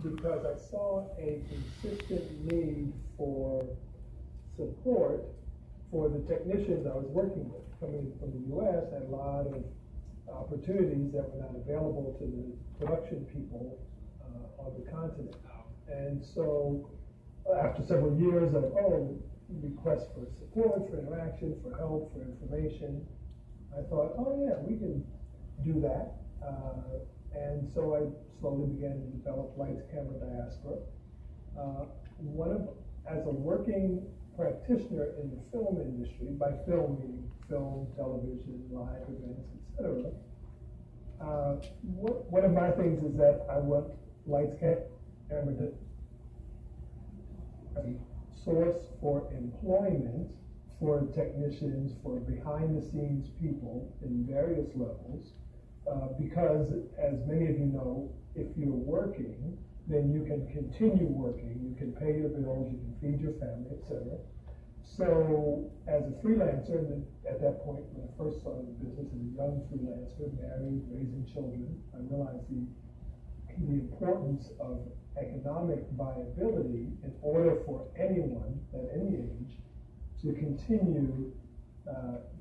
because I saw a consistent need for support for the technicians I was working with. Coming from the U.S., I had a lot of opportunities that were not available to the production people on the continent. And so after several years of, requests for support, for interaction, for help, for information, I thought, we can do that. And so I slowly began to develop Lights, Camera, Diaspora. As a working practitioner in the film industry, by film meaning film, television, live events, etc. One of my things is that I want Lights, Camera to be a source for employment for technicians, for behind-the-scenes people in various levels, because, as many of you know, if you're working, then you can continue working, you can pay your bills, you can feed your family, etc. So, as a freelancer, and at that point, when I first started the business as a young freelancer, married, raising children, I realized the importance of economic viability in order for anyone at any age to continue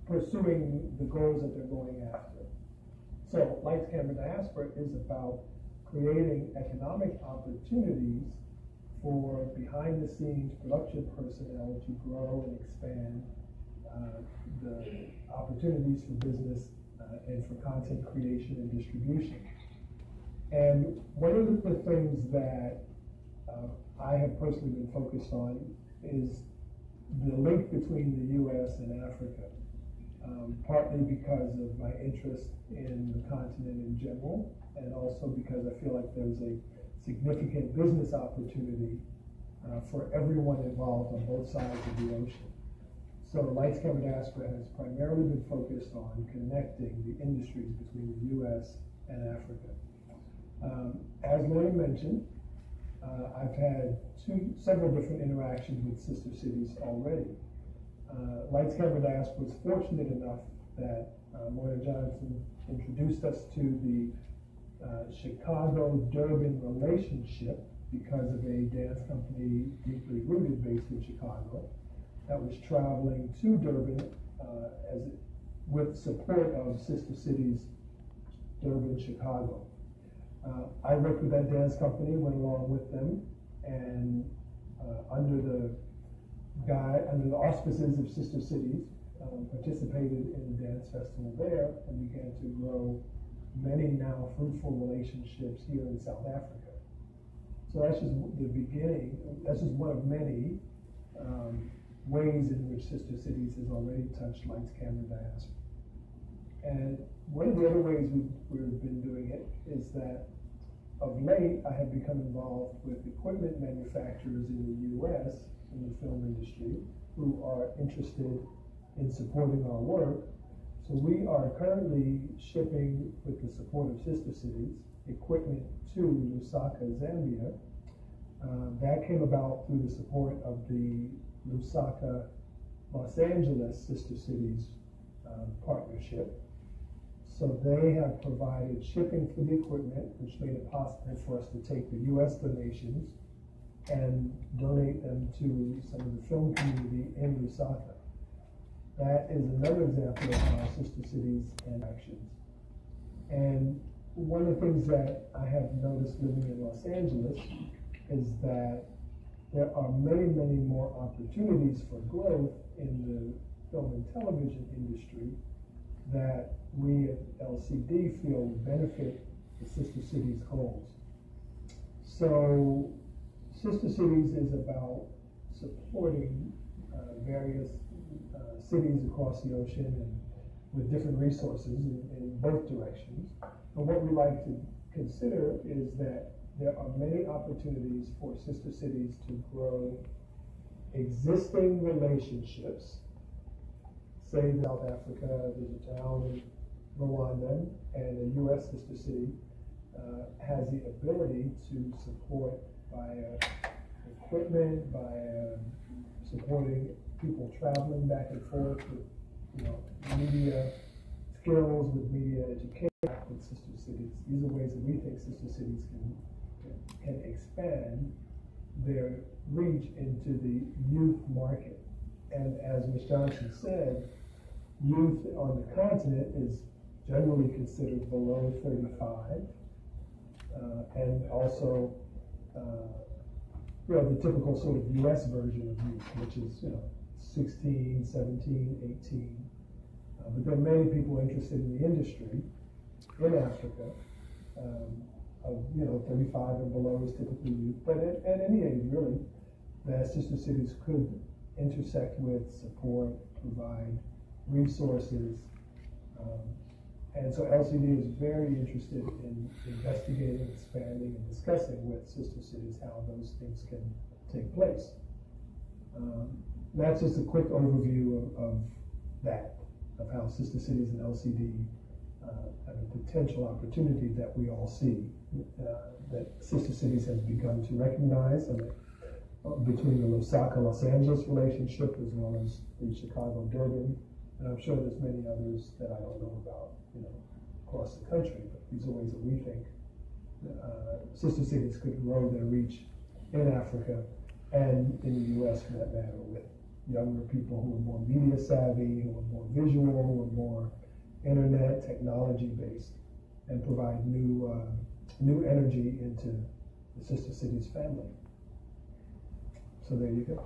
pursuing the goals that they're going after. So Lights, Camera, Diaspora is about creating economic opportunities for behind-the-scenes production personnel to grow and expand the opportunities for business and for content creation and distribution. And one of the things that I have personally been focused on is the link between the U.S. and Africa, partly because of my interest in the continent in general, and also because I feel like there's a significant business opportunity for everyone involved on both sides of the ocean. So Lights, Camera, Diaspora has primarily been focused on connecting the industries between the U.S. and Africa. As Lloyd mentioned, I've had several different interactions with sister cities already. Lights, Camera, Diaspora was fortunate enough that Lloyd Johnson introduced us to the Chicago-Durban relationship because of a dance company deeply rooted based in Chicago that was traveling to Durban with support of sister cities, Durban, Chicago. I worked with that dance company, went along with them, and under the auspices of Sister Cities, participated in the dance festival there and began to grow many now fruitful relationships here in South Africa. So that's just the beginning. That's just one of many ways in which Sister Cities has already touched Lights, Camera, Diaspora. And one of the other ways we've been doing it is that of late, I have become involved with equipment manufacturers in the U.S. in the film industry who are interested in supporting our work. So we are currently shipping, with the support of Sister Cities, equipment to Lusaka, Zambia. That came about through the support of the Lusaka, Los Angeles Sister Cities partnership. So they have provided shipping for the equipment, which made it possible for us to take the U.S. donations and donate them to some of the film community in Lusaka. That is another example of how Sister Cities and actions. And one of the things that I have noticed living in Los Angeles is that there are many, many more opportunities for growth in the film and television industry that we at LCD feel will benefit the Sister Cities goals. So Sister Cities is about supporting various cities across the ocean and with different resources in both directions. And what we like to consider is that there are many opportunities for Sister Cities to grow existing relationships. Say in South Africa, there's a town in Rwanda, and a U.S. sister city has the ability to support by equipment, by supporting people traveling back and forth with media skills, with media education with sister cities. These are ways that we think sister cities can Africa can expand their reach into the youth market. And as Ms. Johnson said, youth on the continent is generally considered below 35, and also, the typical sort of U.S. version of youth, which is, 16, 17, 18. But there are many people interested in the industry in Africa. Of 35 and below is typically youth, but at any age really, the sister cities could intersect with, support, provide resources, and so LCD is very interested in investigating, expanding, and discussing with sister cities how those things can take place. That's just a quick overview of how sister cities and LCD have a potential opportunity that we all see, that sister cities has begun to recognize, and between the Lusaka-Los Angeles relationship as well as the Chicago-Durban, and I'm sure there's many others that I don't know about, across the country, but these are ways that we think sister cities could grow their reach in Africa and in the U.S. for that matter, with younger people who are more media savvy, who are more visual, who are more internet technology based, and provide new energy into the sister cities family. So there you go.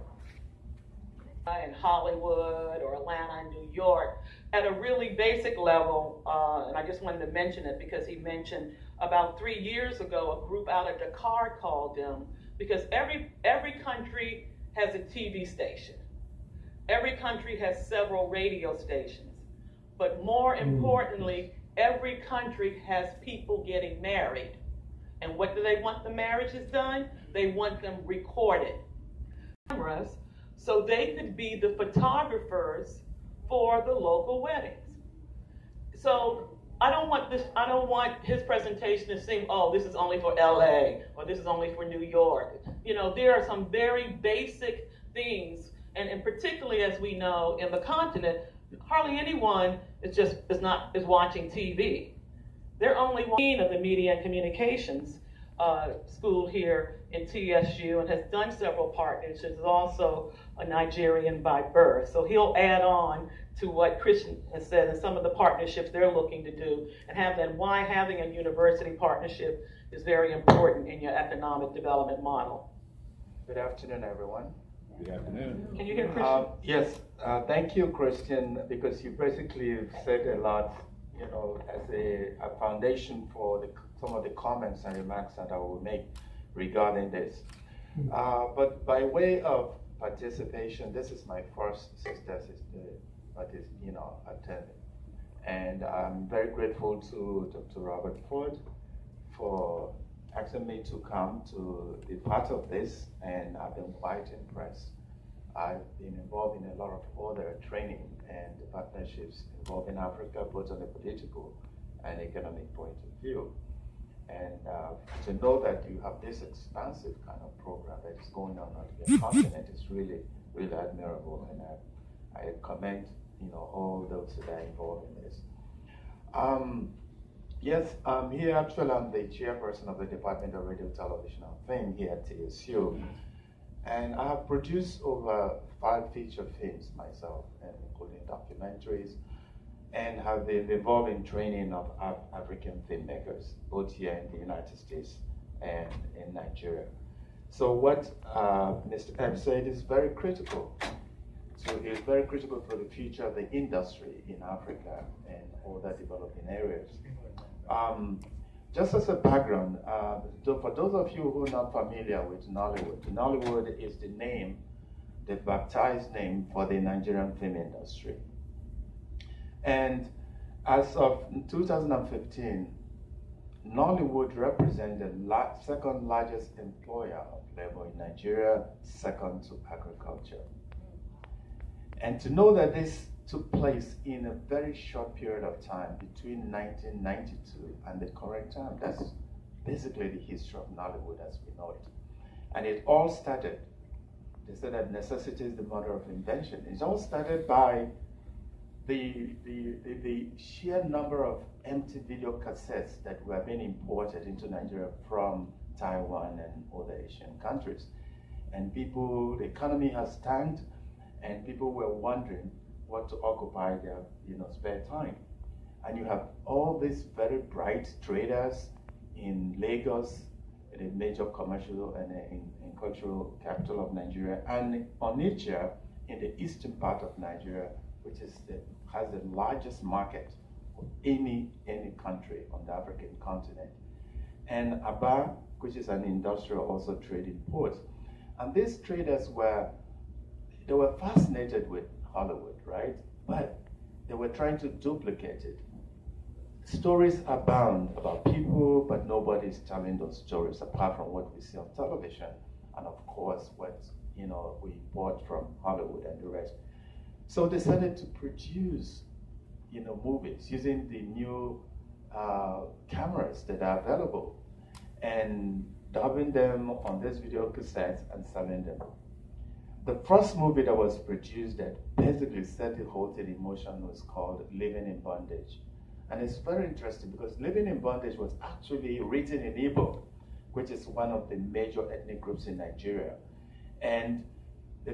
In Hollywood or Atlanta and New York, at a really basic level, and I just wanted to mention it because he mentioned about 3 years ago, a group out of Dakar called them, because every country has a TV station. Every country has several radio stations. But more importantly, every country has people getting married. And what do they want the marriages done? They want them recorded. Cameras, so they could be the photographers for the local weddings. So I don't want his presentation to seem, oh, this is only for LA, or this is only for New York. There are some very basic things, and particularly as we know in the continent, hardly anyone is watching TV. They're only one of the Media and Communications school here in TSU, and has done several partnerships. Is also a Nigerian by birth, so he'll add on to what Christian has said and some of the partnerships they're looking to do, and why having a university partnership is very important in your economic development model. Good afternoon, everyone. Good afternoon. Can you hear Christian? Yes, thank you, Christian, because you basically said a lot, as a foundation for some of the comments and remarks that I will make regarding this. But by way of participation, this is my first sister attending. And I'm very grateful to Dr. Robert Ford for asking me to come to be part of this, and I've been quite impressed. I've been involved in a lot of other training and partnerships involving Africa, both on the political and economic point of view. And to know that you have this expansive kind of program that is going on the continent is really, really admirable, and I commend all those that are involved in this. Yes, here actually I'm the chairperson of the Department of Radio, Television, and Film here at TSU. And I have produced over 5 feature films myself, including documentaries, and have been involved in training of African filmmakers, both here in the United States and in Nigeria. So what Mr. Pep said is very critical. So it's very critical for the future of the industry in Africa and other developing areas. Just as a background, for those of you who are not familiar with Nollywood, Nollywood is the name, the baptized name for the Nigerian film industry. And as of 2015, Nollywood represents the second largest employer of labor in Nigeria, second to agriculture. And to know that this took place in a very short period of time between 1992 and the current time, that's basically the history of Nollywood as we know it. And it all started, they said that necessity is the mother of invention. It all started by the sheer number of empty video cassettes that were being imported into Nigeria from Taiwan and other Asian countries. And people, the economy has tanked, and people were wondering what to occupy their spare time. And you have all these very bright traders in Lagos, the major commercial and in cultural capital of Nigeria, and Onitsha in the eastern part of Nigeria, which has the largest market of any country on the African continent. And Aba, which is an industrial also trading port. And these traders were fascinated with Hollywood, right? But they were trying to duplicate it. Stories abound about people, but nobody's telling those stories apart from what we see on television, and of course what we bought from Hollywood and the rest. So they decided to produce movies using the new cameras that are available and dubbing them on these video cassettes and selling them. The first movie that was produced that basically set the whole thing in motion was called Living in Bondage. And it's very interesting because Living in Bondage was actually written in Igbo, which is one of the major ethnic groups in Nigeria. And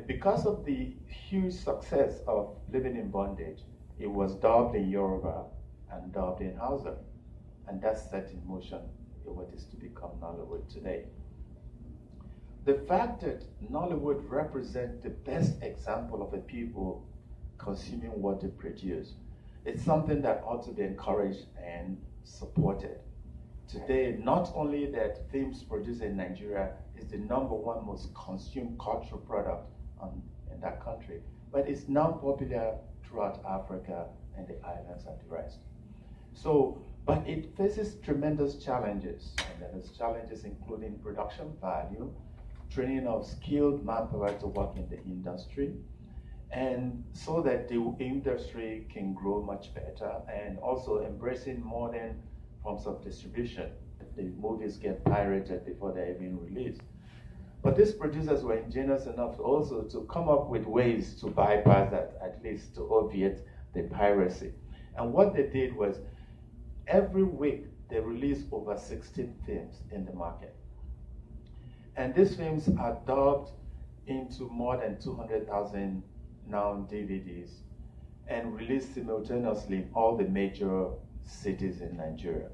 because of the huge success of Living in Bondage, it was dubbed in Yoruba and dubbed in Hausa. And that set in motion what is to become Nollywood today. The fact that Nollywood represents the best example of a people consuming what they produce, it's something that ought to be encouraged and supported. Today, not only that films produced in Nigeria is the #1 most consumed cultural product in that country, but it's now popular throughout Africa and the islands and the rest. So, but it faces tremendous challenges, and those challenges including production value, training of skilled manpower to work in the industry, and so that the industry can grow much better, and also embracing modern forms of distribution. The movies get pirated before they're even released. But these producers were ingenious enough also to come up with ways to bypass that, at least to obviate the piracy. And what they did was, every week they released over 16 films in the market. And these films are dubbed into more than 200,000 now DVDs and released simultaneously in all the major cities in Nigeria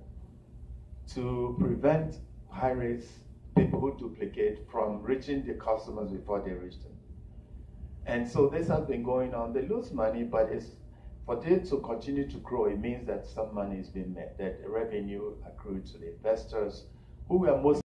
to prevent pirates, people who duplicate, from reaching the customers before they reach them. And so this has been going on. They lose money, but for them to continue to grow, it means that some money is being made, that revenue accrued to the investors who were most